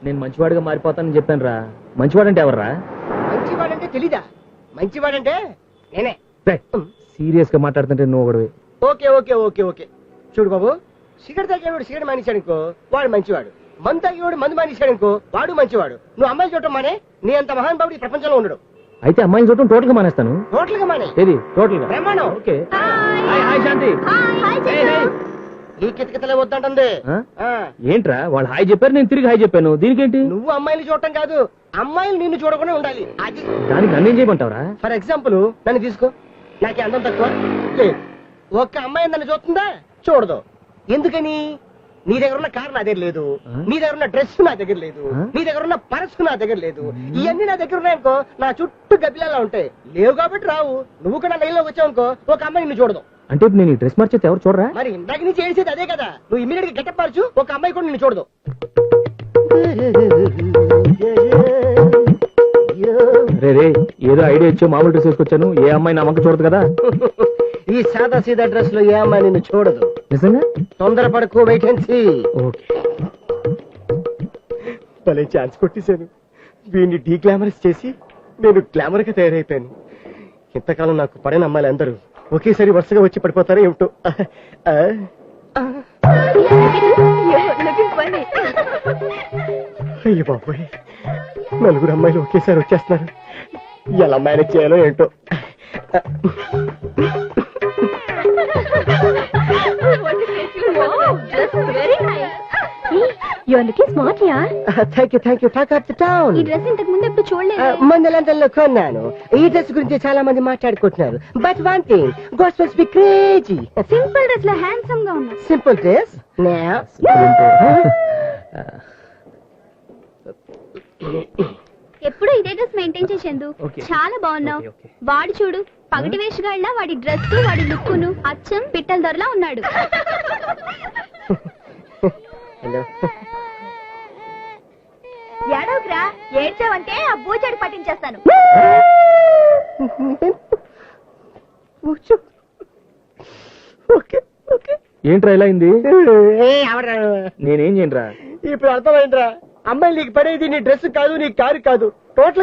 నేను మంచివాడిగా మారిపోతానని చెప్పాను రా. మంచివాడంటే ఎవర్రా? మంచివాడంటే తెలీదా? మంచివాడంటే నేనే. సీరియస్ గా మాట్లాడుతుంటే నువ్వు ఒకడు. ఓకే ఓకే ఓకే ఓకే చూడు బాబు, సిగరెట్ తాగేవాడు సిగరెట్ మానేశాడనుకో వాడు మంచివాడు, మందు తాగేవాడు మందు మానేశాడనుకో వాడు మంచివాడు. నువ్వు అమ్మాయిలు చూడటం మానే, నీ అంత మహానుభావుడు ఈ ప్రపంచంలో ఉండడు. అయితే అమ్మాయిని చూడటం టోటల్ గా మానేస్తాను. టోటల్ గా మానే. ఏది టోటల్ గా? బ్రహ్మాండం. ఓకే. హాయ్ శాంతి. ఈ కితకితలే వద్దంటుంది. ఏంట్రా వాళ్ళు హాయ్ చెప్పారు, నేను తిరిగి హాయ్ చెప్పాను, దీనికేంటి? నువ్వు అమ్మాయిలు చూడటం కాదు, అమ్మాయిలు నిన్ను చూడకుండా ఉండాలి. అది దానికి నన్ను ఏం చేయమంటావరా? ఫర్ ఎగ్జాంపుల్ నన్ను తీసుకో, నాకే అందం తక్కువ లేదు. ఒక్క అమ్మాయి నన్ను చూస్తుందా? చూడదు. ఎందుకని? నీ దగ్గర ఉన్న కార్ నా దగ్గర లేదు, నీ దగ్గర ఉన్న డ్రెస్ నా దగ్గర లేదు, నీ దగ్గర ఉన్న పర్స్ నా దగ్గర లేదు. ఇవన్నీ నా దగ్గర ఉన్నాయనుకో నా చుట్టూ గబ్బిలాలా ఉంటాయి. లేవు కాబట్టి రావు. నువ్వు కూడా లైన్ లోకి వచ్చావనుకో ఒక అమ్మాయి నిన్ను చూడదు. అంటే ఇప్పుడు నేను ఈ డ్రెస్ మార్చేది ఎవరు చూడరా? మరి ఇందాక నీ చేసేది అదే కదా. నువ్వు ఇమీడియట్ గా గెటప్ మార్చు, ఒక అమ్మాయి కూడా నిన్ను చూడదు. రే ఏదో ఐడియా ఇచ్చో మామూలు డ్రెస్ వేసుకొచ్చాను, ఏ అమ్మాయి నా వంక చూడదు కదా. ఈ సాదా సీదా డ్రెస్ లో ఏ అమ్మాయి నిన్ను చూడదు. నిజంగా? తొందరపడకు, వెయిట్ అండ్ సీ. ఓకే. భలే ఛాన్స్ కొట్టేశాను. వీడిని డీ గ్లామరస్ చేసి నేను గ్లామర్ గా తయారైపోయాను. ఇంతకాలం నాకు పడిన అమ్మాయిలు అందరూ ఒకేసారి వరుసగా వచ్చి పడిపోతారో ఏమిటో. అయ్యో బాబోయ్, నలుగురు అమ్మాయిలు ఒకేసారి వచ్చేస్తున్నారు. ఎలా మేనేజ్ చేయాలో ఏంటో. మందలందరిలో కొన్నాను. ఈ డ్రెస్ గురించి చాలా మంది మాట్లాడుకుంటున్నారు. But one thing, God must be crazy. Simple dress లో హ్యాండ్సమ్ గా ఉన్నా. Simple dress. ఎప్పుడు ఇదే డ్రెస్ మెయింటైన్ చేసేందు. చాలా బాగున్నావు. వాడు చూడు, పగటి వేషగాళ్ళ వాడి డ్రెస్ వాడి లుక్కును అచ్చం పిట్టల దొరలా ఉన్నాడు. ఏడవకురా, ఏడ్చావంటే ఆ బూచాడు పట్టించేస్తాను. ఏంట్రా ఇలా అయింది? నేనేం చేయనురా? ఇప్పుడు అర్థమైందిరా, అమ్మాయి నీకు పడేది నీ డ్రెస్ కాదు, నీ కారు కాదు, టోటల్